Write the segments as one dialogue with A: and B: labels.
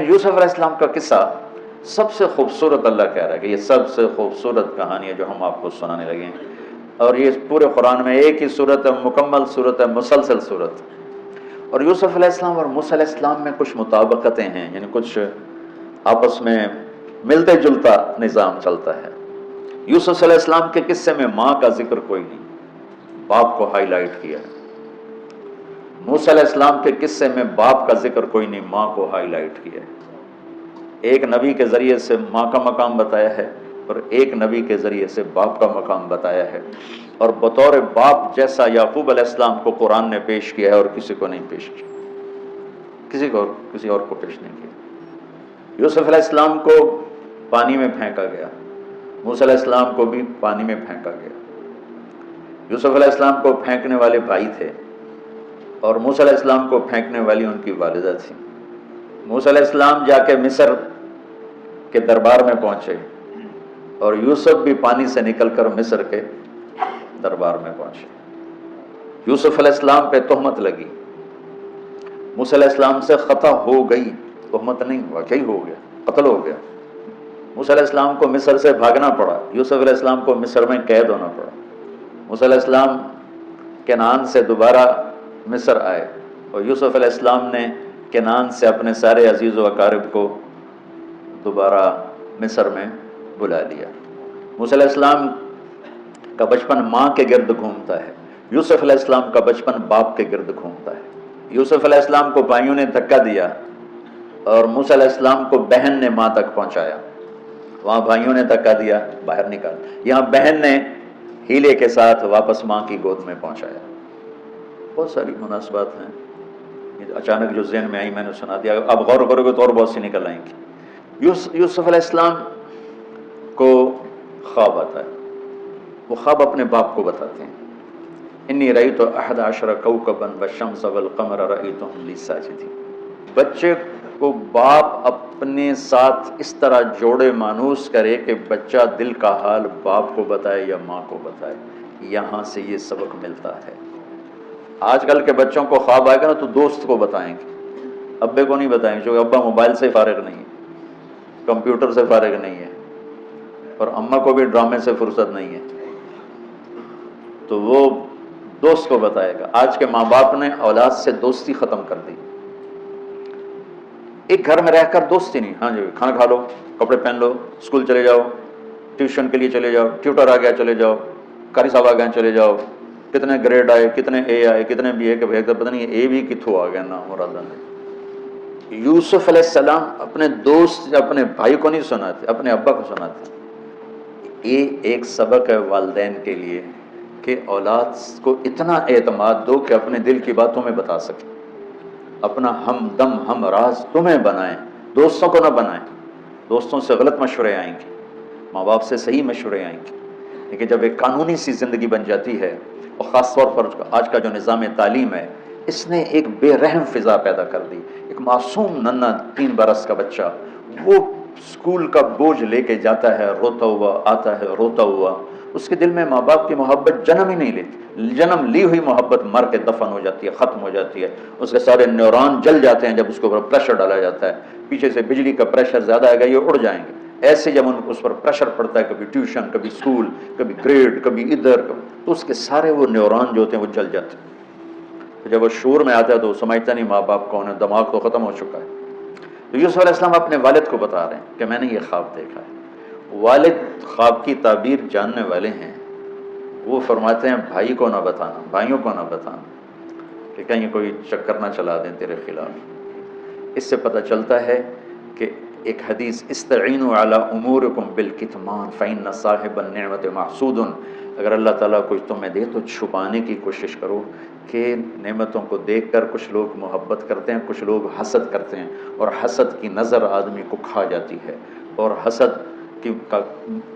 A: یوسف علیہ السلام کا قصہ سب سے خوبصورت اللہ کہہ رہا ہے کہ یہ سب سے خوبصورت کہانی ہے جو ہم آپ کو سنانے لگے ہیں، اور یہ پورے قرآن میں ایک ہی صورت ہے، مکمل صورت ہے، مسلسل صورت. اور یوسف علیہ السلام اور موسیٰ علیہ السلام میں کچھ مطابقتیں ہیں، یعنی کچھ آپس میں ملتے جلتا نظام چلتا ہے. یوسف علیہ السلام کے قصے میں ماں کا ذکر کوئی نہیں، باپ کو ہائی لائٹ کیا ہے. موسیٰ علیہ السلام کے قصے میں باپ کا ذکر کوئی نہیں، ماں کو ہائی لائٹ کیا ہے. ایک نبی کے ذریعے سے ماں کا مقام بتایا ہے اور ایک نبی کے ذریعے سے باپ کا مقام بتایا ہے، اور بطور باپ جیسا یعقوب علیہ السلام کو قرآن نے پیش کیا ہے اور کسی کو نہیں پیش کیا، کسی اور کو پیش نہیں کیا. یوسف علیہ السلام کو پانی میں پھینکا گیا، موسیٰ علیہ السلام کو بھی پانی میں پھینکا گیا. یوسف علیہ السلام کو پھینکنے والے بھائی تھے اور موسیٰ علیہ السلام کو پھینکنے والی ان کی والدہ تھی. موسیٰ علیہ السلام جا کے مصر کے دربار میں پہنچے اور یوسف بھی پانی سے نکل کر مصر کے دربار میں پہنچے. یوسف علیہ السلام پہ تہمت لگی، موسیٰ علیہ السلام سے خطا ہو گئی، تہمت نہیں، واقعی ہو گیا، قتل ہو گیا. موسیٰ علیہ السلام کو مصر سے بھاگنا پڑا، یوسف علیہ السلام کو مصر میں قید ہونا پڑا. موسیٰ علیہ السلام کنعان سے دوبارہ مصر آئے اور یوسف علیہ السلام نے کنعان سے اپنے سارے عزیز و اقارب کو دوبارہ مصر میں بلا لیا. موسیٰ علیہ السلام کا بچپن ماں کے گرد گھومتا ہے، یوسف علیہ السلام کا بچپن باپ کے گرد گھومتا ہے. یوسف علیہ السلام کو بھائیوں نے دھکا دیا اور موسیٰ علیہ السلام کو بہن نے ماں تک پہنچایا. وہاں بھائیوں نے دھکا دیا، باہر نکال، یہاں بہن نے ہیلے کے ساتھ واپس ماں کی گود میں پہنچایا. بہت ساری مناسبات ہیں، اچانک جو ذہن میں آئی میں نے سنا دیا. اب غور کرو گے تو اور بہت سی نکل آئیں گی. یوسف علیہ السلام کو خواب آتا ہے، وہ خواب اپنے باپ کو بتاتے ہیں. انی رأیت 11 کوكبا والشمس والقمر رأیتهم لی ساجدین. بچے کو باپ اپنے ساتھ اس طرح جوڑے مانوس کرے کہ بچہ دل کا حال باپ کو بتائے یا ماں کو بتائے. یہاں سے یہ سبق ملتا ہے. آج کل کے بچوں کو خواب آئے گا نا تو دوست کو بتائیں گے، ابے کو نہیں بتائیں گے، کیونکہ ابا موبائل سے فارغ نہیں ہے، کمپیوٹر سے فارغ نہیں ہے، اور اماں کو بھی ڈرامے سے فرصت نہیں ہے، تو وہ دوست کو بتائے گا. آج کے ماں باپ نے اولاد سے دوستی ختم کر دی. ایک گھر میں رہ کر دوستی نہیں، ہاں جی کھانا کھا لو، کپڑے پہن لو، اسکول چلے جاؤ، ٹیوشن کے لیے چلے جاؤ، ٹیوٹر آ گیا چلے جاؤ، قاری صاحب آ گئے چلے جاؤ، کتنے گریڈ آئے، کتنے اے آئے، کتنے بی اے کے بھیج پتہ نہیں اے بھی کتوں آ گیا نا مراد نے. یوسف علیہ السلام اپنے دوست اپنے بھائی کو نہیں سناتے، اپنے ابا کو سناتے. یہ ایک سبق ہے والدین کے لیے کہ اولاد کو اتنا اعتماد دو کہ اپنے دل کی باتوں میں بتا سکے، اپنا ہم دم ہم راز تمہیں بنائیں، دوستوں کو نہ بنائیں. دوستوں سے غلط مشورے آئیں گے، ماں باپ سے صحیح مشورے آئیں گے، لیکن جب ایک قانونی سی زندگی بن جاتی ہے، اور خاص طور پر آج کا جو نظام تعلیم ہے اس نے ایک بے رحم فضا پیدا کر دی. ایک معصوم ننھا 3 برس کا بچہ وہ اسکول کا بوجھ لے کے جاتا ہے روتا ہوا، آتا ہے روتا ہوا. اس کے دل میں ماں باپ کی محبت جنم ہی نہیں لیتی، جنم لی ہوئی محبت مر کے دفن ہو جاتی ہے، ختم ہو جاتی ہے. اس کے سارے نیورون جل جاتے ہیں جب اس کے اوپر پریشر ڈالا جاتا ہے. پیچھے سے بجلی کا پریشر زیادہ آئے گا، یہ اڑ جائیں گے. ایسے جب اس پر پریشر پڑتا ہے، کبھی ٹیوشن، کبھی اسکول، کبھی گریڈ، کبھی ادھر، تو اس کے سارے وہ نیورون جو ہوتے ہیں وہ جل جاتے ہیں. جب وہ شعور میں آتا ہے تو وہ سمجھتا نہیں ماں باپ کون ہے، دماغ تو ختم ہو چکا ہے. تو یوسف علیہ السلام اپنے والد کو بتا رہے ہیں کہ میں نے یہ خواب دیکھا ہے. والد خواب کی تعبیر جاننے والے ہیں، وہ فرماتے ہیں بھائی کو نہ بتانا، بھائیوں کو نہ بتانا کہ کہیں کوئی چکر نہ چلا دیں تیرے خلاف. اس سے پتہ چلتا ہے کہ ایک حدیث استعینوا علی امورکم بالکتمان فإن صاحب النعمت محسود. اگر اللہ تعالیٰ کچھ تمہیں دے تو چھپانے کی کوشش کرو، کہ نعمتوں کو دیکھ کر کچھ لوگ محبت کرتے ہیں، کچھ لوگ حسد کرتے ہیں، اور حسد کی نظر آدمی کو کھا جاتی ہے. اور حسد کی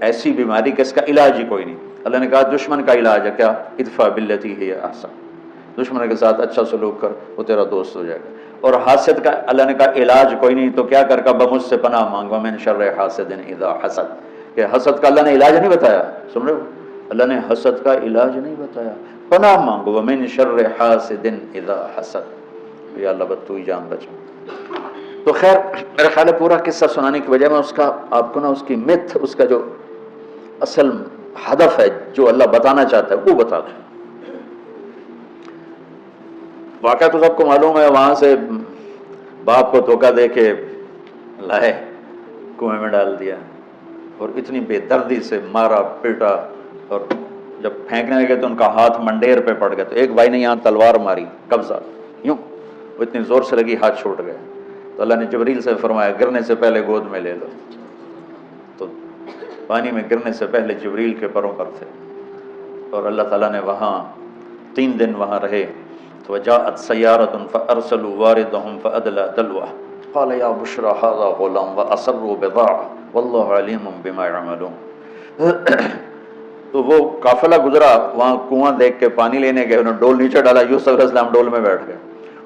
A: ایسی بیماری کہ اس کا علاج ہی کوئی نہیں. اللہ نے کہا دشمن کا علاج ہے کیا؟ ادفع باللتی ہی احسن. دشمن کے ساتھ اچھا سلوک کر، وہ تیرا دوست ہو جائے گا. اور حاسد کا اللہ نے کہا علاج کوئی نہیں، تو کیا کر کہا مجھ سے پناہ مانگو من شر حاسد اذا حسد. کہ حسد کا اللہ نے علاج نہیں بتایا، سن رہے ہو؟ اللہ نے حسد کا علاج نہیں بتایا، پناہ مانگو ومن شر حاسد اذا حسد. یا اللہ بس تو ہی جان بچا. تو خیر میرا خیال ہے پورا قصہ سنانے کی وجہ میں اس کا آپ کو نا اس کی متھ، اس کا جو اصل ہدف ہے جو اللہ بتانا چاہتا ہے وہ بتا دیں۔ واقعہ تو سب کو معلوم ہے، وہاں سے باپ کو دھوکہ دے کے لائے، کنویں میں ڈال دیا اور اتنی بے دردی سے مارا پیٹا، اور جب پھینکنے لگے تو ان کا ہاتھ منڈیر پہ پڑ گیا، تو ایک بھائی نے یہاں تلوار ماری قبضہ یوں، وہ اتنی زور سے لگی ہاتھ چھوٹ گئے، تو اللہ نے جبریل سے فرمایا گرنے سے پہلے گود میں لے لو، تو پانی میں گرنے سے پہلے جبریل کے پروں پر تھے، اور اللہ تعالیٰ نے وہاں 3 دن وہاں رہے۔ وجاءت سیارة فأرسلوا واردهم فأدلى دلوه قال يا بشرى هذا غلام وأسروا بضاعة والله عليم بما يعملون۔ تو وہ قافلہ گزرا، وہاں کنواں دیکھ کے پانی لینے گئے، انہوں نے ڈول نیچے ڈالا، یوسف علیہ السلام ڈول میں بیٹھ گئے،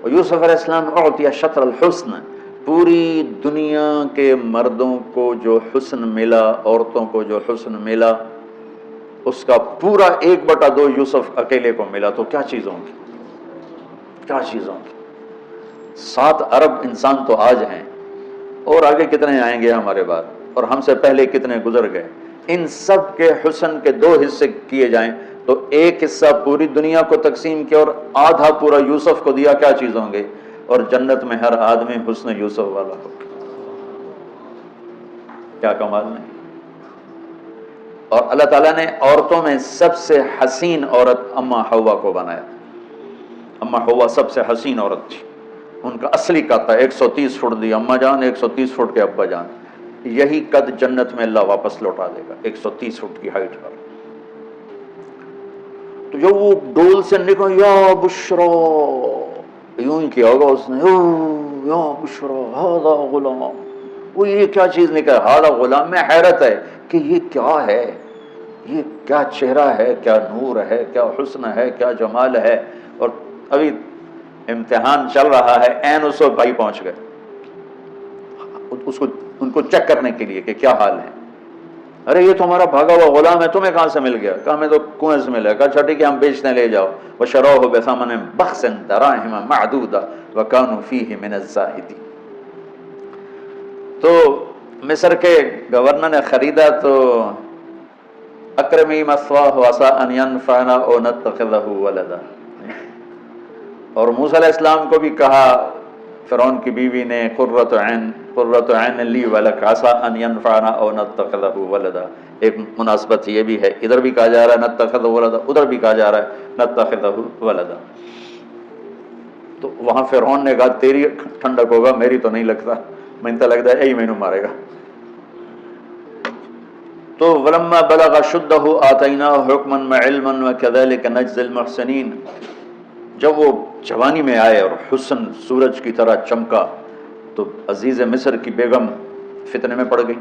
A: اور یوسف علیہ السلام اعطی شطر الحسن، پوری دنیا کے مردوں کو جو حسن ملا، عورتوں کو جو حسن ملا، اس کا پورا 1/2 یوسف اکیلے کو ملا، تو کیا چیزوں کی، کیا چیزوں کی۔ 7 ارب انسان تو آج ہیں، اور آگے کتنے آئیں گے ہمارے بعد، اور ہم سے پہلے کتنے گزر گئے۔ ان سب کے حسن کے 2 حصے کیے جائیں تو 1 حصہ پوری دنیا کو تقسیم کیا اور آدھا پورا یوسف کو دیا، کیا چیز ہوں گے، اور جنت میں ہر آدمی حسن یوسف والا ہو، کیا کمال نہیں۔ اور اللہ تعالیٰ نے عورتوں میں سب سے حسین عورت اما حوا کو بنایا۔ اما حوا سب سے حسین عورت تھی، ان کا اصلی قد تھا 130 فٹ دی اما جان، 130 فٹ کے ابا جان، یہی قد جنت میں اللہ واپس لوٹا دے گا، 130 فٹ کی ہائٹ پر۔ تو جب وہ ڈول سے نکلا یا بشرا، یوں ہی کیا ہوگا اس نے، یا بشرا ہذا غلام، وہ یہ کیا چیز نکلا، ہذا غلام، میں حیرت ہے کہ یہ کیا ہے، یہ کیا چہرہ ہے، کیا نور ہے، کیا حسن ہے، کیا جمال ہے۔ اور ابھی امتحان چل رہا ہے، عین اس وقت بھائی پہنچ گئے ان کو چیک کرنے کے لیے کہ کیا حال ہے۔ ارے یہ تو ہمارا بھاگا ہوا غلام ہے، تمہیں کہاں سے مل گیا؟ کہا ہمیں تو کنویں سے ملا۔ کہا اچھا ٹھیک ہے، ہم بیچنے لے جاؤ۔ وشروہ بثمن بخس دراہم معدودہ وکانوا فیہ من الزاہدین۔ تو مصر کے گورنر نے خریدا تو اکرمی مثواہ وعسى ان ینفعنا او نتخذہ ولدا، اور موسیٰ علیہ السلام کو بھی کہا فرعون کی بیوی نے قرۃ عین لی ولک عسى ان ینفعنا او نتخذہ ولدا۔ ایک مناسبت یہ بھی ہے، ادھر بھی کہا جا رہا ہے نتخذہ ولدا، ادھر بھی کہا جا رہا ہے نتخذہ ولدا۔ تو وہاں فرعون نے کہا تیری ٹھنڈک ہوگا، میری تو نہیں لگتا، میں تو لگتا ہے یہی مینوں مارے گا۔ تو ولما بلغ شدہ آتیناہ حکما وعلما وکذلک نجزی المحسنین، جب وہ جوانی میں آئے اور حسن سورج کی طرح چمکا تو عزیز مصر کی بیگم فتنے میں پڑ گئی۔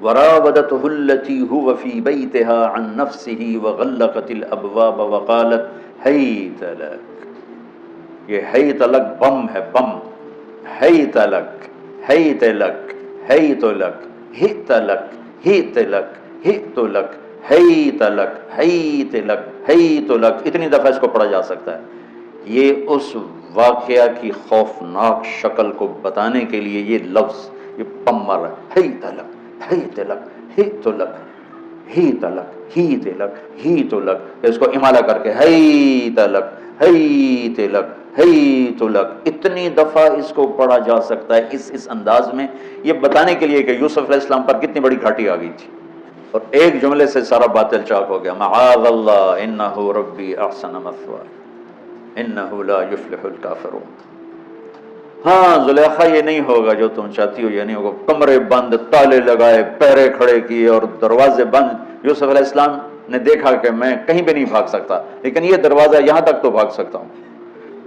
A: وراودته التي هو في بيتها عن نفسه وغلقت الابواب وقالت هيت لك، یہ ہیت لک بم ہے، بم، ہیت لک، ہیت لک، ہیت لک، ہیت لک، ہیت لک، ہیت لک، ہیت لک، ہیت لک، ہیت لک، اتنی دفعہ اس کو پڑھا جا سکتا ہے۔ یہ اس واقعہ کی خوفناک شکل کو بتانے کے لیے یہ لفظ، یہ بم مر رہا ہے، ہیت لک، ہیت لک، ہیت لک، ہیت لک، ہیت لک، ہیت لک، اس کو امالہ کر کے ہیت لک، ہیت لک، ہیت لک، اتنی دفعہ اس کو پڑھا جا سکتا ہے اس انداز میں، یہ بتانے کے لیے کہ یوسف علیہ السلام پر کتنی بڑی گھاٹی آ گئی تھی، اور ایک جملے سے سارا باطل چاک ہو گیا، معاذ اللہ انہ ربی احسن مثوایا انہ لا یفلح الکافرون۔ ہاں زلیخا یہ نہیں ہوگا جو تم چاہتی ہو، یہ نہیں ہوگا، کمرے بند، تالے لگائے، پہرے کھڑے کیے اور دروازے بند۔ یوسف علیہ السلام نے دیکھا کہ میں کہیں بھی نہیں بھاگ سکتا، لیکن یہ دروازہ یہاں تک تو بھاگ سکتا ہوں،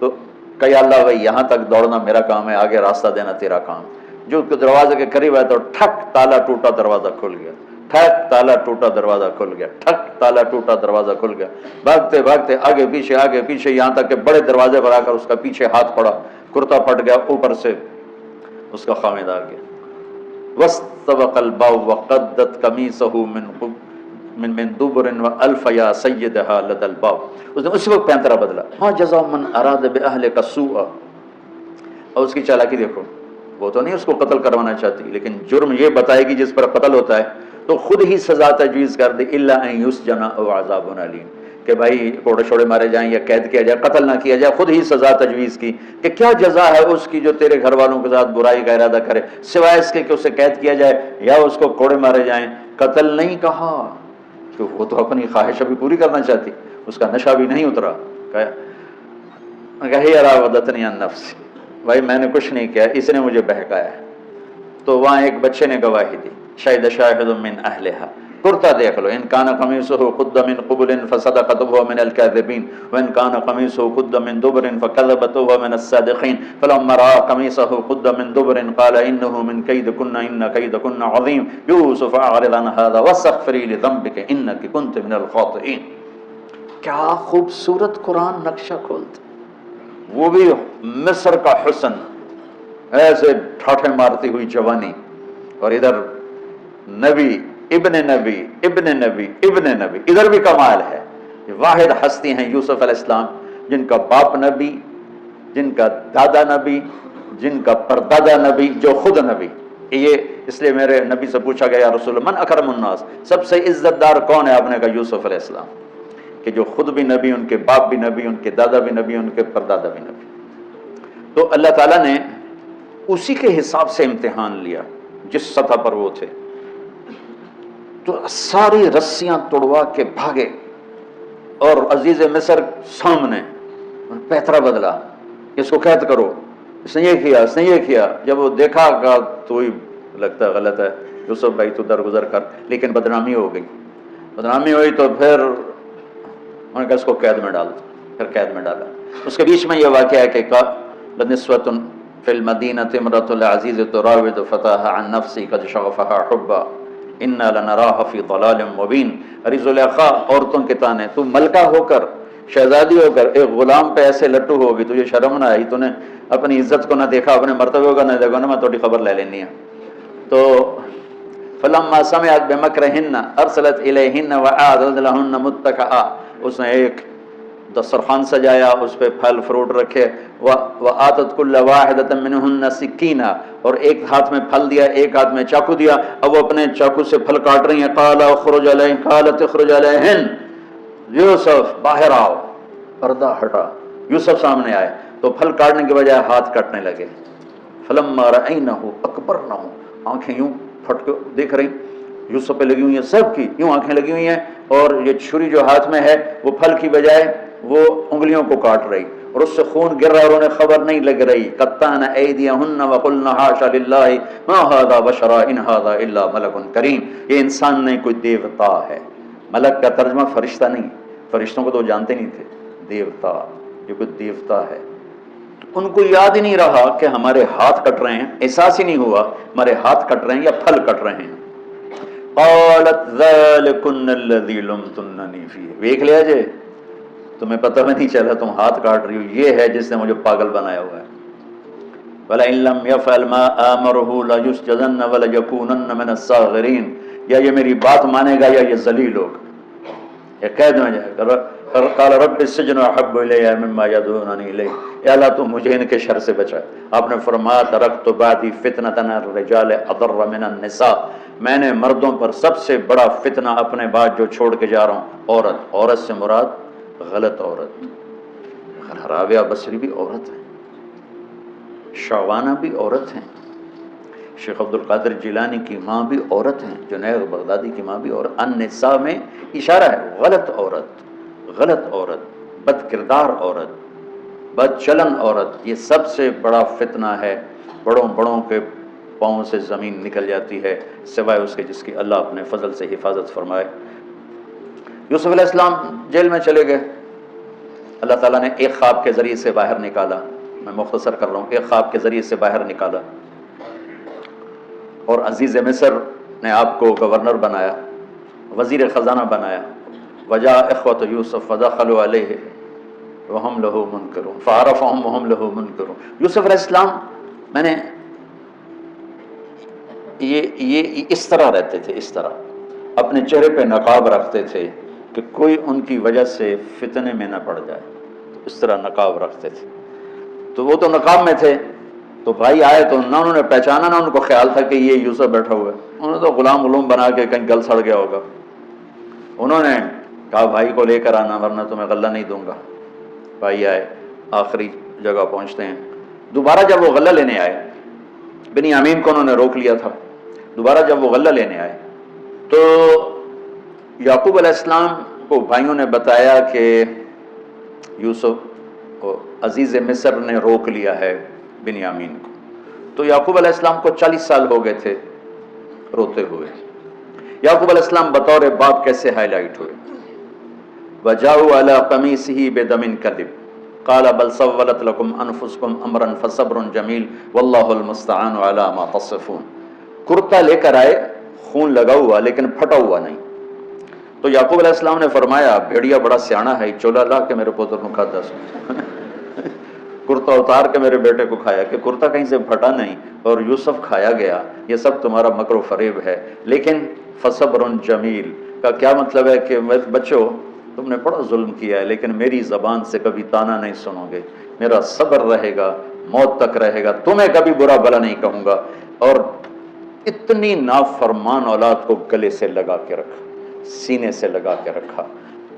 A: تو کہ اللہ بھائی یہاں تک دوڑنا میرا کام ہے، آگے راستہ دینا تیرا کام۔ جو دروازے کے قریب ہے تو ٹھک تالا ٹوٹا، دروازہ کھل گیا، ٹھک تالا ٹوٹا، دروازہ کھل گیا، ٹھک تالا ٹوٹا، دروازہ کھل گیا، بھاگتے بھاگتے آگے پیچھے یہاں تک کہ بڑے دروازے پر آ کر اس کا پیچھے ہاتھ پڑا، کرتا پھٹ گیا، اوپر سے اس کا خامد آ گیا۔ واستبق الباب وقدت قمیصه من دبر والف یا سیدها لدى الباب، اس نے اسی وقت پینترا بدلا۔ ما جزاء من اراد باهلك سوءا، اور اس کی چالاکی دیکھو، وہ تو نہیں اس کو قتل کروانا چاہتی، لیکن جرم یہ بتائے گی جس پر قتل ہوتا ہے تو خود ہی سزا تجویز کر دے، الا ان یسجن او عذاب علیم، کہ بھائی کوڑے شوڑے مارے جائیں یا قید کیا جائے، قتل نہ کیا جائے، خود ہی سزا تجویز کی کہ کیا جزا ہے اس کی جو تیرے گھر والوں کے ساتھ برائی کا ارادہ کرے، سوائے اس کے کہ اسے قید کیا جائے یا اس کو کوڑے مارے جائیں۔ قتل نہیں کہا کہ وہ تو اپنی خواہش ابھی پوری کرنا چاہتی، اس کا نشہ بھی نہیں اترا، کہا ہی راودتنی عن نفسی، بھائی میں نے کچھ نہیں کیا، اس نے مجھے بہکایا ہے۔ تو وہاں ایک بچے نے گواہی دی، شہد شاہد من اہلہا، کرتا دیکھ لو، ان کان قمیصہ قد من قبل فصدقت وهو من الكاذبین وان کان قمیصہ قد من دبر فكذبت وهو من الصادقین فلما رأى قمیصہ قد من دبر قال انه من کیدکن ان کیدکن عظیم یوسف اعرض عن هذا واستغفری لذنبک انک کنت من الخاطئین۔ کیا خوبصورت قرآن نقشہ کھولتا، وہ بھی مصر کا حسن، ایسے ٹھاٹھے مارتی ہوئی جوانی، اور ادھر نبی ابن نبی ابن نبی ابن نبی، ادھر بھی کمال ہے۔ یہ واحد ہستی ہیں یوسف علیہ السلام، جن کا باپ نبی، جن کا دادا نبی، جن کا پردادا نبی، جو خود نبی۔ یہ اس لیے میرے نبی سے پوچھا گیا، یا رسول اللہ من اکرم الناس، سب سے عزت دار کون ہے؟ آپ نے کہا یوسف علیہ السلام، کہ جو خود بھی نبی، ان کے باپ بھی نبی، ان کے دادا بھی نبی، ان کے پردادا بھی نبی۔ تو اللہ تعالیٰ نے اسی کے حساب سے امتحان لیا جس سطح پر وہ تھے، تو ساری رسیاں توڑوا کے بھاگے، اور عزیز مصر سامنے پیترا بدلا، اس کو قید کرو، اس نے یہ کیا، اس نے یہ کیا۔ جب وہ دیکھا کہ تو ہی لگتا غلط ہے، یوسف بھائی تو درگزر کر، لیکن بدنامی ہو گئی، بدنامی ہوئی تو پھر انہوں نے کہا اس کو قید میں ڈال دو، پھر قید میں ڈالا۔ اس کے بیچ میں یہ واقعہ ہے کہ لنسوۃ فی المدینۃ امرأۃ العزیز تراود فتاها عن نفسی قد شغفها حبا انا لنراها فی ضلال مبین۔ ارے زلیخا، عورتوں کے تانے، تو ملکہ ہو کر، شہزادی ہو کر ایک غلام پہ ایسے لٹو ہوگی، تجھے شرم نہ آئی؟ تو نے اپنی عزت کو نہ دیکھا، اپنے مرتبے کو نہ دیکھا، میں تھوڑی خبر لے لینی ہے۔ تو فلما سمعت بمکرہن ارسلت الیہن واعدت لہن متکئا، اس نے ایک دسترخوان سجایا، اس پہ پھل فروٹ رکھے، وآتت کل واحدۃ منہن سکینا، اور ایک ہاتھ میں پھل دیا، ایک ہاتھ میں چاقو دیا، اب وہ اپنے چاقو سے پھل کاٹ رہی ہیں۔ قال اخرج علیہن، قالت اخرج علیہن، یوسف باہر آؤ، پردہ ہٹا، یوسف سامنے آئے، تو پھل کاٹنے کے بجائے ہاتھ کاٹنے لگے۔ فلما رأینہ اکبرنہ، آنکھیں یوں پھٹ کے دیکھ رہی، یوسف پہ لگی ہوئی ہیں، سب کی یوں آنکھیں لگی ہوئی ہیں، اور یہ چھری جو ہاتھ میں ہے وہ پھل کی بجائے وہ انگلیوں کو کاٹ رہی، اور اس سے خون گر رہا ہے، اور انہیں خبر نہیں لگ رہی۔ قطعن ایدیہن وقلن حاشا للہ ما ھذا بشرا ان ھذا الا ملک کریم، یہ انسان نہیں، کوئی دیوتا ہے۔ ملک کا ترجمہ فرشتہ نہیں، فرشتوں کو تو جانتے نہیں تھے، دیوتا، یہ کوئی دیوتا ہے۔ ان کو یاد ہی نہیں رہا کہ ہمارے ہاتھ کٹ رہے ہیں، احساس ہی نہیں ہوا ہمارے ہاتھ کٹ رہے ہیں یا پھل کٹ رہے ہیں۔ قالت ذلکن الذی لمتننی فیہ، دیکھ لیا جے، تمہیں پتہ بھی نہیں چلا تم ہاتھ کاٹ رہی ہو، یہ ہے جس نے مجھے پاگل بنایا ہوا ہے۔ وَلَئِن لَّمْ يَفْعَلْ مَا آمَرُهُ لَيُسْجَنَنَّ وَلَيَكُونَنَّ مِنَ الصَّاغِرِينَ، یا یہ میری بات مانے گا یا یہ ذلیل ہوگا، یہ قید میں جائے گا۔ قال رب السجن احب الی مما یدعوننی الیہ، اے اللہ تو مجھے ان کے شر سے بچا۔ آپ نے فرمایا ترکت بعدی فتنۃ الرجال اضر من النساء، میں نے مردوں پر سب سے بڑا فتنہ اپنے بعد جو چھوڑ کے جا رہا ہوں عورت۔ عورت سے مراد غلط عورت، راویہ بصری بھی عورت ہے، شعوانہ بھی عورت ہیں، شیخ عبد القادر جیلانی کی ماں بھی عورت ہیں، جنید بغدادی کی ماں بھی عورت۔ النساء میں اشارہ ہے غلط عورت، غلط عورت، بد کردار عورت، بد چلن عورت، یہ سب سے بڑا فتنہ ہے، بڑوں بڑوں کے پاؤں سے زمین نکل جاتی ہے سوائے اس کے جس کی اللہ اپنے فضل سے حفاظت فرمائے۔ یوسف علیہ السلام جیل میں چلے گئے، اللہ تعالیٰ نے ایک خواب کے ذریعے سے باہر نکالا، میں مختصر کر رہا ہوں، ایک خواب کے ذریعے سے باہر نکالا، اور عزیز مصر نے آپ کو گورنر بنایا، وزیر خزانہ بنایا۔ وجاء اخوۃ یوسف فدخلوا علیہ وہم لہ منکرون فعرفہم وہم لہ منکرون۔ یوسف علیہ السلام میں نے یہ اس طرح رہتے تھے، اس طرح اپنے چہرے پہ نقاب رکھتے تھے کہ کوئی ان کی وجہ سے فتنے میں نہ پڑ جائے، تو اس طرح نقاب رکھتے تھے۔ تو وہ تو نقاب میں تھے، تو بھائی آئے تو نہ انہوں نے پہچانا، نہ ان کو خیال تھا کہ یہ یوسف بیٹھا ہوا ہے، انہوں نے تو غلام بنا کے کہیں گل سڑ گیا ہوگا۔ انہوں نے کہا بھائی کو لے کر آنا ورنہ تمہیں غلہ نہیں دوں گا۔ بھائی آئے، آخری جگہ پہنچتے ہیں۔ دوبارہ جب وہ غلہ لینے آئے، بنیامین کو انہوں نے روک لیا تھا، دوبارہ جب وہ غلہ لینے آئے تو یعقوب علیہ السلام کو بھائیوں نے بتایا کہ یوسف عزیز مصر نے روک لیا ہے بنیامین کو۔ تو یعقوب علیہ السلام کو 40 سال ہو گئے تھے روتے ہوئے۔ یعقوب علیہ السلام بطور باپ کیسے ہائی لائٹ ہوئے؟ وَجَاءُوا عَلَىٰ قَمِيصِهِ بِدَمٍ كَذِبٍ قَالَ بَلْ سَوَّلَتْ لَكُمْ أَنفُسُكُمْ أَمْرًا فَصَبْرٌ جَمِيلٌ وَاللَّهُ الْمُسْتَعَانُ عَلَىٰ مَا تَصِفُونَ۔ کرتا لے کر آئے، خون لگا ہوا لیکن پھٹا ہوا نہیں۔ تو یعقوب علیہ السلام نے فرمایا بھیڑیا بڑا سیانا ہے، چولا لا کے میرے پوتر کو کھاتا سو کرتا اتار کے میرے بیٹے کو کھایا، کہ کرتا کہیں سے پھٹا نہیں اور یوسف کھایا گیا، یہ سب تمہارا مکر و فریب ہے۔ لیکن فصبر جمیل کا کیا مطلب ہے کہ بچوں تم نے بڑا ظلم کیا ہے لیکن میری زبان سے کبھی تانا نہیں سنو گے، میرا صبر رہے گا، موت تک رہے گا، تمہیں کبھی برا بھلا نہیں کہوں گا۔ اور اتنی نافرمان اولاد کو گلے سے لگا کے رکھا، سینے سے لگا کے رکھا۔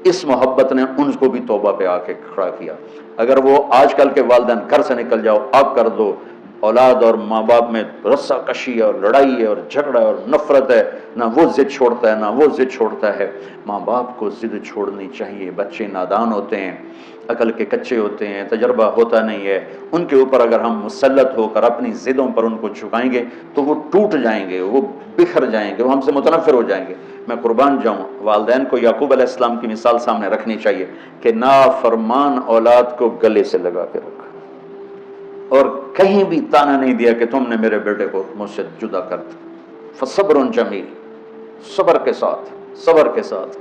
A: اس محبت نے ان کو بھی توبہ پہ آ کے کھڑا کیا۔ اگر وہ آج کل کے والدین گھر سے نکل جاؤ اب کر دو، اولاد اور ماں باپ میں رسہ کشی ہے اور لڑائی ہے اور جھگڑا ہے اور نفرت ہے، نہ وہ ضد چھوڑتا ہے نہ وہ ضد چھوڑتا ہے۔ ماں باپ کو ضد چھوڑنی چاہیے، بچے نادان ہوتے ہیں، عقل کے کچے ہوتے ہیں، تجربہ ہوتا نہیں ہے، ان کے اوپر اگر ہم مسلط ہو کر اپنی ضدوں پر ان کو جھکائیں گے تو وہ ٹوٹ جائیں گے، وہ بکھر جائیں گے، وہ ہم سے متنفر ہو جائیں گے۔ میں قربان جاؤں، والدین کو یعقوب علیہ السلام کی مثال سامنے رکھنی چاہیے کہ نافرمان اولاد کو گلے سے لگا کے رکھا اور کہیں بھی تانا نہیں دیا کہ تم نے میرے بیٹے کو مجھ سے جدا کر دیا۔ فصبر جمیل، صبر کے ساتھ، صبر کے ساتھ۔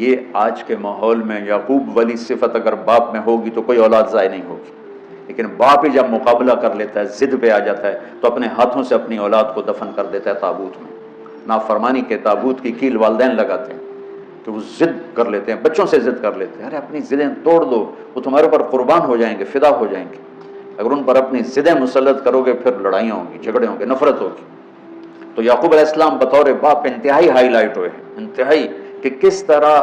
A: یہ آج کے ماحول میں یعقوب والی صفت اگر باپ میں ہوگی تو کوئی اولاد ضائع نہیں ہوگی، لیکن باپ ہی جب مقابلہ کر لیتا ہے، ضد پہ آ جاتا ہے تو اپنے ہاتھوں سے اپنی اولاد کو دفن کر دیتا ہے تابوت میں۔ نافرمانی کے تابوت کی کیل والدین لگاتے ہیں کہ وہ ضد کر لیتے ہیں، بچوں سے ضد کر لیتے ہیں، ارے اپنی ضدیں توڑ دو، وہ تمہارے اوپر قربان ہو جائیں گے، فدا ہو جائیں گے۔ اگر ان پر اپنی ضدیں مسلط کرو گے پھر لڑائیاں ہوں گی، جھگڑے ہوں گے، نفرت ہوگی۔ تو یعقوب علیہ السلام بطور باپ انتہائی ہائی لائٹ ہوئے ہیں، انتہائی، کہ کس طرح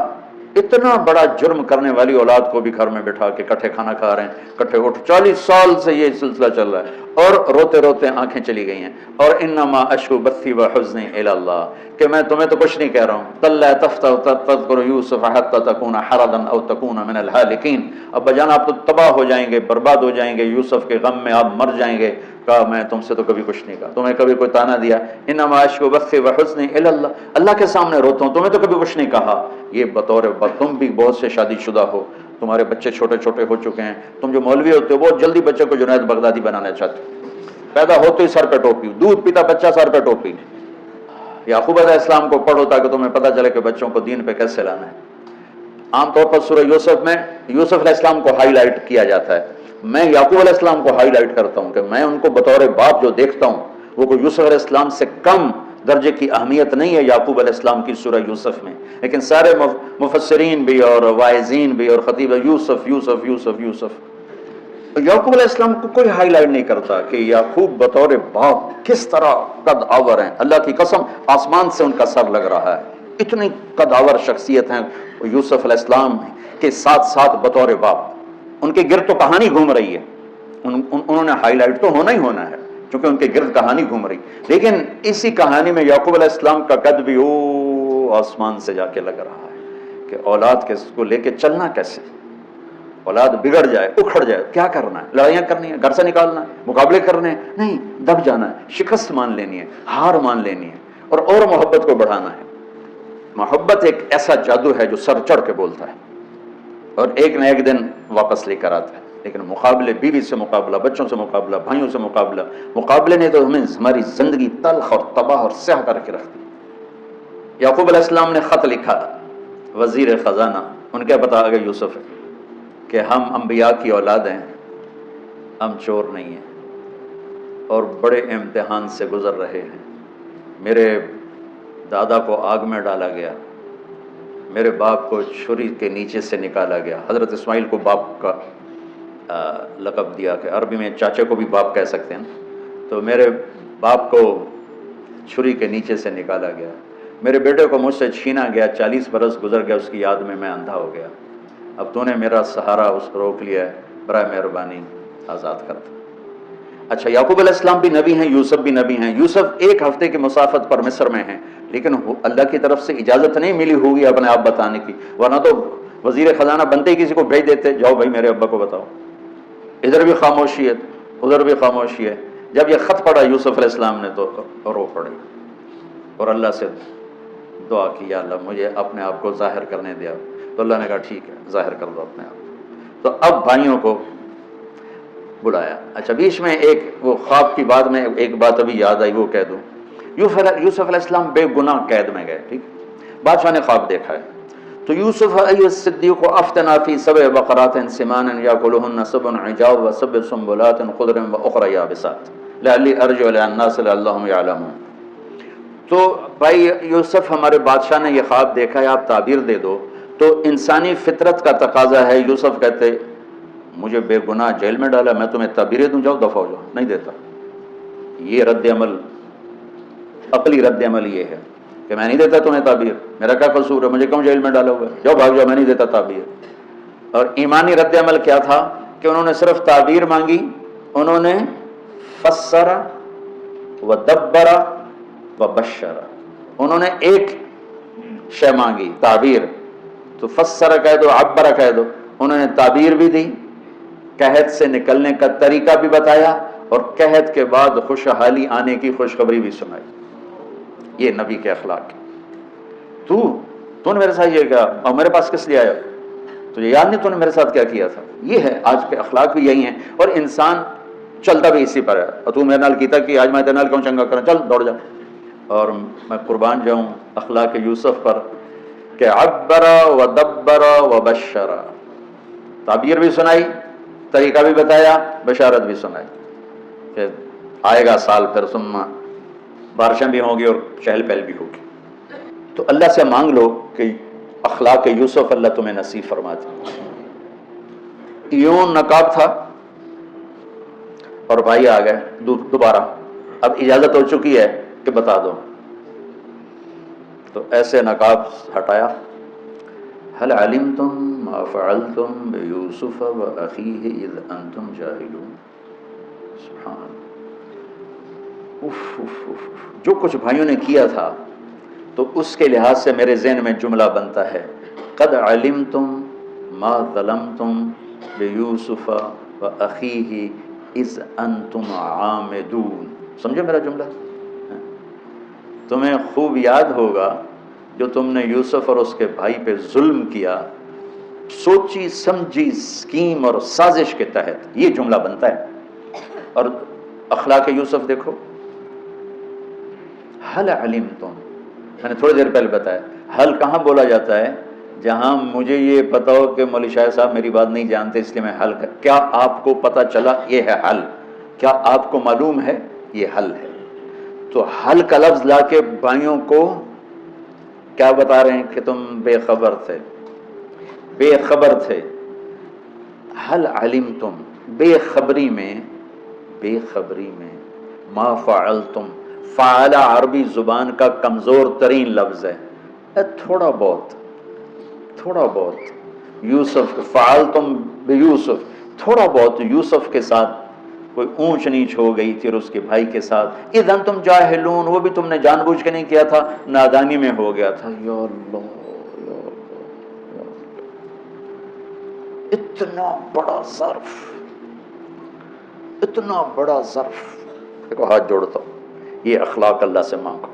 A: اتنا بڑا جرم کرنے والی اولاد کو بھی گھر میں بٹھا کے کٹھے کھانا کھا رہے ہیں، کٹھے اٹھ، 40 سال سے یہ سلسلہ چل رہا ہے اور روتے روتے آنکھیں چلی گئی ہیں۔ اور انما اشکو بثی وحزنی الی اللہ، کہ میں تمہیں تو کچھ نہیں کہہ رہا ہوں، تلا تفتح تذکر یوسف حتی تکون حردا او تکون من الہالکین، ابا جان آپ تو تباہ ہو جائیں گے، برباد ہو جائیں گے، یوسف کے غم میں آپ مر جائیں گے۔ کہا میں تم سے تو کبھی کچھ نہیں کہا، تمہیں کبھی کوئی تانا دیا؟ انما اشکو بثی وحزنی الی اللہ، اللہ کے سامنے روتا ہوں، تمہیں تو کبھی کچھ نہیں کہا۔ یہ بطور تم بھی بہت سے شادی شدہ ہو، تمہارے بچے چھوٹے چھوٹے ہو چکے ہیں، تم جو مولوی ہوتے ہو بہت جلدی بچے کو جنید بغدادی بنانا چاہتے ہو، پیدا ہوتے ہی سر پہ ٹوپی، دودھ پیتا بچہ سر پہ ٹوپی۔ یعقوب علیہ السلام کو پڑھو تاکہ تمہیں پتہ چلے کہ بچوں کو دین پہ کیسے لانا ہے۔ عام طور پر سورہ یوسف میں یوسف علیہ السلام کو ہائی لائٹ کیا جاتا ہے، میں یعقوب علیہ السلام کو ہائی لائٹ کرتا ہوں کہ میں ان کو بطور باپ جو دیکھتا ہوں وہ کوئی یوسف علیہ السلام سے کم درجے کی اہمیت نہیں ہے یعقوب علیہ السلام کی سورہ یوسف میں، لیکن سارے مفسرین بھی اور واعظین بھی اور خطیب یوسف یوسف یوسف یوسف، یعقوب علیہ السلام کو کوئی ہائی لائٹ نہیں کرتا کہ یعقوب بطور باپ کس طرح قد آور ہیں۔ اللہ کی قسم آسمان سے ان کا سر لگ رہا ہے، اتنی قد آور شخصیت ہیں یوسف علیہ السلام کے ساتھ ساتھ بطور باپ۔ ان کے گرد تو کہانی گھوم رہی ہے، انہوں نے ہائی لائٹ تو ہونا ہی ہونا ہے چونکہ ان کے گرد کہانی گھوم رہی، لیکن اسی کہانی میں یعقوب علیہ السلام کا قد بھی آسمان سے جا کے لگ رہا ہے کہ اولاد کو لے کے چلنا کیسے، اولاد بگڑ جائے، اکھڑ جائے، کیا کرنا ہے؟ لڑائیاں کرنی ہے، گھر سے نکالنا ہے، مقابلے کرنے ہیں؟ نہیں، دب جانا ہے، شکست مان لینی ہے، ہار مان لینی ہے اور محبت کو بڑھانا ہے۔ محبت ایک ایسا جادو ہے جو سر چڑھ کے بولتا ہے اور ایک نہ ایک دن واپس لے کر آتا ہے، لیکن مقابلے، بیوی سے مقابلہ، بچوں سے مقابلہ، بھائیوں سے مقابلہ، مقابلے نے تو ہمیں ہماری زندگی تلخ اور تباہ اور سیاہ کر کے رکھ دی۔ یعقوب علیہ السلام نے خط لکھا، وزیر خزانہ، ان کے پتہ آگے یوسف ہے کہ ہم انبیاء کی اولاد ہیں، ہم چور نہیں ہیں اور بڑے امتحان سے گزر رہے ہیں۔ میرے دادا کو آگ میں ڈالا گیا، میرے باپ کو چھری کے نیچے سے نکالا گیا، حضرت اسماعیل کو باپ کا لقب دیا کہ عربی میں چاچے کو بھی باپ کہہ سکتے ہیں، تو میرے باپ کو چھری کے نیچے سے نکالا گیا، میرے بیٹے کو مجھ سے چھینا گیا، 40 برس گزر گیا، اس کی یاد میں اندھا ہو گیا، اب تو نے میرا سہارا اس کو روک لیا ہے، برائے مہربانی آزاد کر دو۔ اچھا، یعقوب علیہ السلام بھی نبی ہیں، یوسف بھی نبی ہیں۔ یوسف 1 ہفتے کی مسافت پر مصر میں ہیں، لیکن اللہ کی طرف سے اجازت نہیں ملی ہوگی اپنے آپ بتانے کی، ورنہ تو وزیر خزانہ بنتے ہی کسی کو بھیج دیتے، جاؤ بھائی میرے ابا کو بتاؤ۔ ادھر بھی خاموشی ہے، ادھر بھی خاموشی ہے۔ جب یہ خط پڑھا یوسف علیہ السلام نے تو رو پڑے اور اللہ سے دعا کی، یا اللہ مجھے اپنے آپ کو ظاہر کرنے دیا، تو اللہ نے کہا ٹھیک ہے ظاہر کر دو اپنے آپ۔ تو اب بھائیوں کو بلایا۔ اچھا، بیچ میں ایک وہ خواب کی بات میں ایک بات ابھی یاد آئی، وہ کہہ دوں۔ یوسف علیہ السلام بے گناہ قید میں گئے، ٹھیک، بادشاہ نے خواب دیکھا ہے، تو یوسف ایھا الصدیق افتنا فی 7 بقرات سمان یاکلہن 7 عجاف و 7 سنبلات خضر و اخری یابسات لعلی ارجع الی الناس لعلہم یعلمون۔ تو بھائی یوسف، ہمارے بادشاہ نے یہ خواب دیکھا ہے، آپ تعبیر دے دو۔ تو انسانی فطرت کا تقاضا ہے، یوسف کہتے مجھے بے گناہ جیل میں ڈالا، میں تمہیں تعبیریں دوں، جاؤ دفع ہو جاؤ، نہیں دیتا۔ یہ رد عمل، عقلی رد عمل یہ ہے کہ میں نہیں دیتا تمہیں تعبیر، میرا کیا قصور ہے، مجھے کیوں جیل میں ڈالا ہوا ہے، جاؤ بھاگ جاؤ، میں نہیں دیتا تعبیر۔ اور ایمانی رد عمل کیا تھا کہ انہوں نے صرف تعبیر مانگی، انہوں نے فسر و دبر و بشر، انہوں نے ایک شے مانگی تعبیر، تو فسر کہہ دو، عبر کہہ دو، انہوں نے تعبیر بھی دی، قحط سے نکلنے کا طریقہ بھی بتایا، اور قحط کے بعد خوشحالی آنے کی خوشخبری بھی سنائی۔ یہ نبی کے اخلاق ہے۔ تو نے میرے ساتھ یہ کیا، اور میرے پاس کس لیے آیا، تجھے یاد نہیں تو نے میرے ساتھ کیا کیا تھا؟ یہ ہے آج کے اخلاق بھی یہی ہیں، اور انسان چلتا بھی اسی پر ہے۔ اور تو میرے نال کیتا کہ آج میں تیرے نال کیوں چنگا کروں، چل دوڑ جا۔ اور میں قربان جاؤں اخلاق یوسف پر کہ عبر و دبر و بشر، تعبیر بھی سنائی، طریقہ بھی بتایا، بشارت بھی سنائی کہ آئے گا سال پھر، ثم بارشیں بھی ہوں گی اور چہل پہل بھی ہوگی۔ تو اللہ سے مانگ لو کہ اخلاق یوسف اللہ تمہیں نصیب فرما دے۔ یوں نقاب تھا اور بھائی آ گئے دوبارہ، اب اجازت ہو چکی ہے کہ بتا دو، تو ایسے نقاب ہٹایا۔ هل علمتم ما فعلتم بيوسف واخيه اذ انتم جاهلون۔ سبحان، جو کچھ بھائیوں نے کیا تھا، تو اس کے لحاظ سے میرے ذہن میں جملہ بنتا ہے، قد علمتم ما ظلمتم بيوسف واخيه اذ انتم عامدون۔ سمجھو میرا جملہ؟ تمہیں خوب یاد ہوگا جو تم نے یوسف اور اس کے بھائی پہ ظلم کیا، سوچی سمجھی اسکیم اور سازش کے تحت، یہ جملہ بنتا ہے۔ اور اخلاق یوسف دیکھو، حل علمتم، میں نے تھوڑی دیر پہلے بتایا، حل کہاں بولا جاتا ہے؟ جہاں مجھے یہ پتا ہو کہ مولوی شاہ صاحب میری بات نہیں جانتے اس لیے میں حل کر، کیا آپ کو پتا چلا؟ یہ ہے حل۔ کیا آپ کو معلوم ہے؟ یہ حل ہے۔ تو حل کا لفظ لا کے بھائیوں کو کیا بتا رہے ہیں کہ تم بے خبر تھے، بے خبر تھے۔ حل علمتم، بے خبری میں ما فعلتم، فعل عربی زبان کا کمزور ترین لفظ ہے، تھوڑا بہت یوسف، فعلتم بیوسف، تھوڑا بہت یوسف کے ساتھ کوئی اونچ نیچ ہو گئی تھی، اور اس کے بھائی کے ساتھ اذ انتم جاہلون، وہ بھی تم نے جان بوجھ کے نہیں کیا تھا، نادانی میں ہو گیا تھا۔ یا اللہ، یا اللہ، یا اللہ، اتنا بڑا ظرف، اتنا بڑا ظرف۔ دیکھو ہاتھ جوڑتا ہوں، یہ اخلاق اللہ سے مانگو۔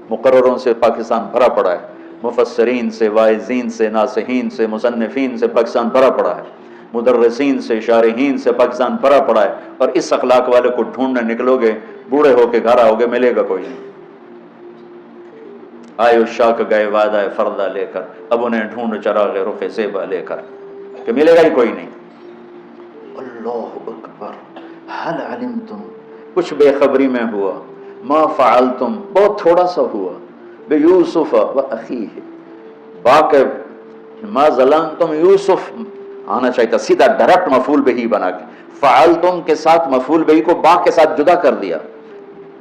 A: مقرروں سے پاکستان بھرا پڑا ہے، مفسرین سے، واعظین سے، ناصحین سے، مصنفین سے پاکستان بھرا پڑا ہے، مدرسین سے، شارحین سے پاکستان بھرا پڑا ہے، اور اس اخلاق والے کو ڈھونڈنے نکلو گے، بوڑھے ہو کے گھر آؤ گے، ملے گا کوئی نہیں۔ آئے الشاق گئے وعدہ فردہ لے کر، اب انہیں ڈھونڈ چراغ رخ زیبا لے کر، کہ ملے گا ہی کوئی نہیں۔ اللہ اکبر، حل علمتم، کچھ بے خبری میں ہوا، ما فعلتم، بہت تھوڑا سا ہوا، بیوسف و اخیہ، باقی ما ظلمتم یوسف آنا چاہیے تھا سیدھا ڈائریکٹ مفعول بہی بنا کے، فعلتم کے ساتھ مفعول بہی کو با کے ساتھ جدا کر دیا،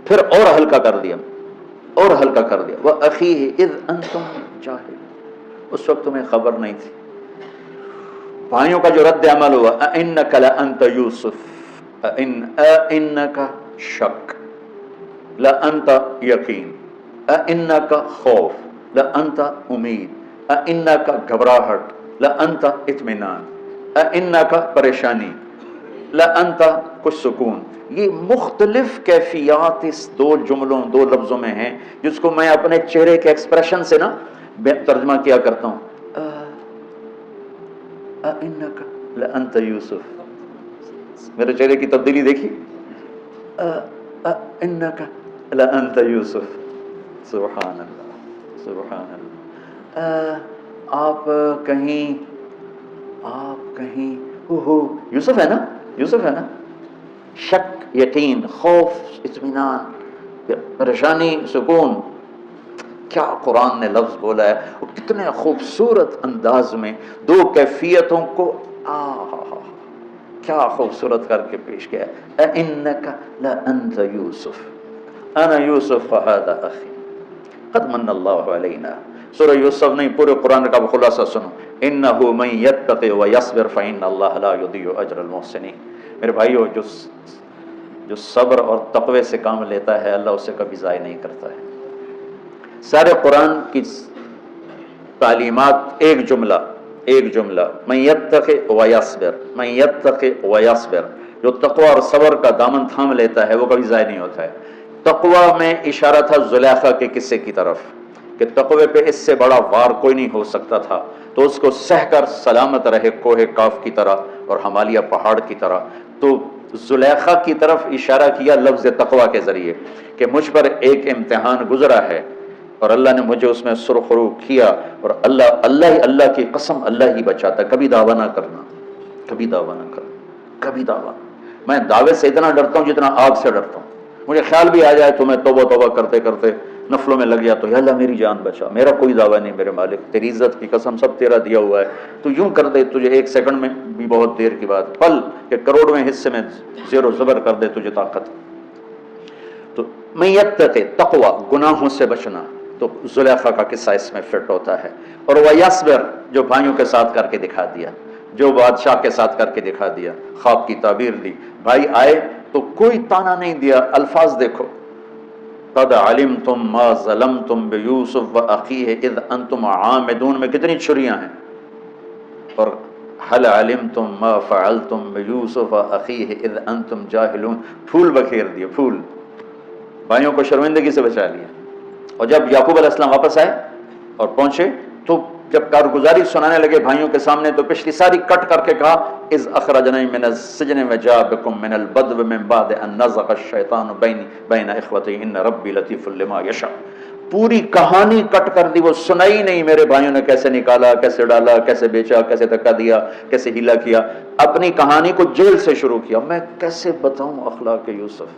A: پھر اور ہلکا کر دیا، اور ہلکا کر دیا، وَأَخِيهِ إِذْ أَنْتُمْ جَاهِلُونَ، اس وقت تمہیں خبر نہیں تھی۔ بھائیوں کا جو رد عمل ہوا، أَإِنَّكَ لَأَنْتَ يُوسُف، أَإِنَّكَ شک، لَأَنْتَ یقین، أَإِنَّكَ خوف، لَأَنْتَ امید، أَإِنَّكَ گھبراہٹ، لَأَنْتَ اطمینان، أَإِنَّكَ پریشانی، لَأَنْتَ کچھ سکون۔ یہ مختلف کیفیات اس دو جملوں، دو لفظوں میں ہیں، جس کو میں اپنے چہرے کے ایکسپریشن سے نا ترجمہ کیا کرتا ہوں۔ أَإِنَّكَ لَأَنْتَ یوسف، میرے چہرے کی تبدیلی دیکھی، أَإِنَّكَ لَأَنْتَ یوسف، سبحان اللہ سبحان اللہ۔ آپ کہیں یوسف ہے نا، یوسف ہے نا، شک، یقین، خوف، اطمینان، پریشانی، سکون، کیا قرآن نے لفظ بولا ہے، وہ کتنے خوبصورت انداز میں دو کیفیتوں کو کیا خوبصورت کر کے پیش کیا ہے۔ اِنَّكَ لَأَنْتَ یوسف اَنَا یوسف وَهَذَا أَخِي قَدْ مَنَّ اللَّهُ عَلَيْنَا۔ سورہ یوسف نہیں، پورے قرآن کا خلاصہ سنو، إِنَّهُ مَن يَتَّقِ وَيَصْبِرْ فَإِنَّ اللَّهَ لَا يُضِيعُ أَجْرَ الْمُحْسِنِينَ۔ میرے بھائیو، جو صبر اور تقوی سے کام لیتا ہے، اللہ اسے کبھی ضائع نہیں کرتا ہے۔ سارے قرآن کی تعلیمات ایک جملہ، من یتق ویصبر، من یتق ویصبر، جو تقوی اور صبر کا دامن تھام لیتا ہے وہ کبھی ضائع نہیں ہوتا ہے۔ تقوی میں اشارہ تھا زلیخا کے قصے کی طرف کہ تقوی پہ اس سے بڑا وار کوئی نہیں ہو سکتا تھا، تو اس کو سہ کر سلامت رہے کوہ کاف کی طرح اور ہمالیہ پہاڑ کی طرح۔ تو زلیخا کی طرف اشارہ کیا لفظ تقوی کے ذریعے کہ مجھ پر ایک امتحان گزرا ہے اور اللہ نے مجھے اس میں سرخرو کیا، اور اللہ کی قسم اللہ ہی بچاتا، کبھی دعویٰ نہ کرنا، کبھی دعویٰ نہ کرنا، کبھی دعویٰ۔ میں دعوے سے اتنا ڈرتا ہوں جتنا آگ سے ڈرتا ہوں۔ مجھے خیال بھی آ جائے تو میں توبہ کرتے کرتے نفلوں میں لگ گیا تو یا اللہ میری جان بچا، میرا کوئی دعویٰ نہیں میرے مالک، تیری عزت کی قسم سب تیرا دیا ہوا ہے، تو یوں کر دے تجھے ایک سیکنڈ میں بھی بہت دیر کی بات، پل کہ کروڑویں حصے میں زیر و زبر کر دے تجھے طاقت۔ تو میں یتقی، تقوی، گناہوں سے بچنا، تو زلیخا کا قصہ اس میں فٹ ہوتا ہے۔ اور وہ یصبر، جو بھائیوں کے ساتھ کر کے دکھا دیا، جو بادشاہ کے ساتھ کر کے دکھا دیا، خواب کی تعبیر دی، بھائی آئے تو کوئی تانا نہیں دیا، الفاظ دیکھو، قد علمتم ما ظلمتم بیوسف واخیہ اذ انتم عامدون میں کتنی چھریاں ہیں، اور هل علمتم ما فعلتم بیوسف واخیہ اذ انتم جاہلون، پھول بکھیر دیے، پھول، بھائیوں کو شرمندگی سے بچا لیا۔ اور جب یعقوب علیہ السلام واپس آئے اور پہنچے تو جب کارگزاری سنانے لگے بھائیوں کے سامنے تو پچھلی ساری کٹ کر کے کہا، اذ اخرجنی من السجن وجاء بکم من البدو من بعد ان نزغ الشیطان بین اخوتی ان ربی لطیف لما یشاء۔ پوری کہانی کٹ کر دی، وہ سنائی نہیں میرے بھائیوں نے کیسے نکالا، کیسے ڈالا، کیسے بیچا، کیسے دھکا دیا، کیسے ہیلا کیا، اپنی کہانی کو جیل سے شروع کیا۔ میں کیسے بتاؤں اخلاق یوسف؟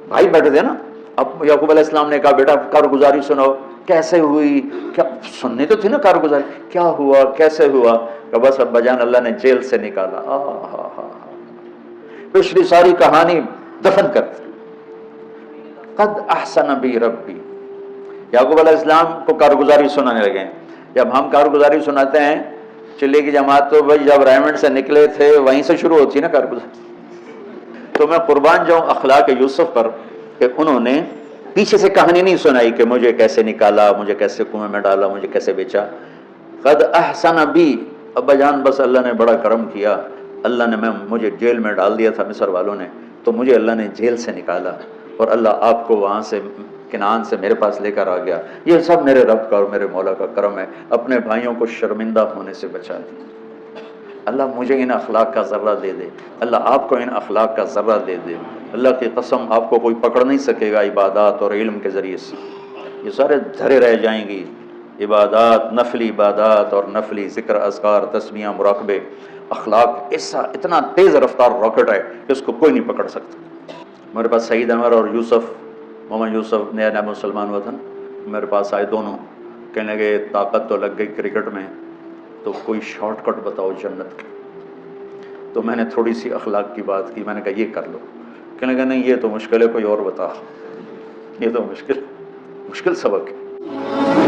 A: بھائی بیٹھے تھے نا، اب یعقوب علیہ السلام نے کہا بیٹا کارگزاری سناؤ، کیسے ہوئی، کیا سننی تو تھی نا کارگزاری، کیا ہوا، کیسے ہوا، کہ بس ابا جان اللہ نے جیل سے نکالا۔ پچھلی ساری کہانی دفن کر دی۔ قد احسن بی ربی، یعقوب علیہ السلام کو کارگزاری سنانے لگے۔ جب ہم کارگزاری سناتے ہیں چلے کی جماعت تو بھائی جب ریمنڈ سے نکلے تھے وہیں سے شروع ہوتی ہے نا کارگزاری۔ تو میں قربان جاؤں اخلاق یوسف پر کہ انہوں نے پیچھے سے کہانی نہیں سنائی کہ مجھے کیسے نکالا، مجھے کیسے کنویں میں ڈالا، مجھے کیسے بیچا۔ قد احسن بی، ابا جان بس اللہ نے بڑا کرم کیا، اللہ نے مجھے جیل میں ڈال دیا تھا مصر والوں نے، تو مجھے اللہ نے جیل سے نکالا اور اللہ آپ کو وہاں سے کنعان سے میرے پاس لے کر آ گیا۔ یہ سب میرے رب کا اور میرے مولا کا کرم ہے، اپنے بھائیوں کو شرمندہ ہونے سے بچا دیا۔ اللہ مجھے ان اخلاق کا ذرہ دے دے، اللہ آپ کو ان اخلاق کا ذرہ دے دے۔ اللہ کی قسم آپ کو کوئی پکڑ نہیں سکے گا عبادات اور علم کے ذریعے سے، یہ سارے دھرے رہ جائیں گی، عبادات، نفلی عبادات اور نفلی ذکر، اذکار، تسبیحاں، مراقبے۔ اخلاق ایسا اتنا تیز رفتار راکٹ ہے کہ اس کو کوئی نہیں پکڑ سکتا۔ میرے پاس سعید عمر اور یوسف، محمد یوسف نیا نیا مسلمان ہوا تھا، میرے پاس آئے دونوں، کہنے لگے طاقت تو لگ گئی کرکٹ میں، تو کوئی شارٹ کٹ بتاؤ جنت کی. تو میں نے تھوڑی سی اخلاق کی بات کی، میں نے کہا یہ کر لو. کہنے لگا نہیں یہ تو مشکل ہے، کوئی اور بتا. یہ تو مشکل سبق ہے.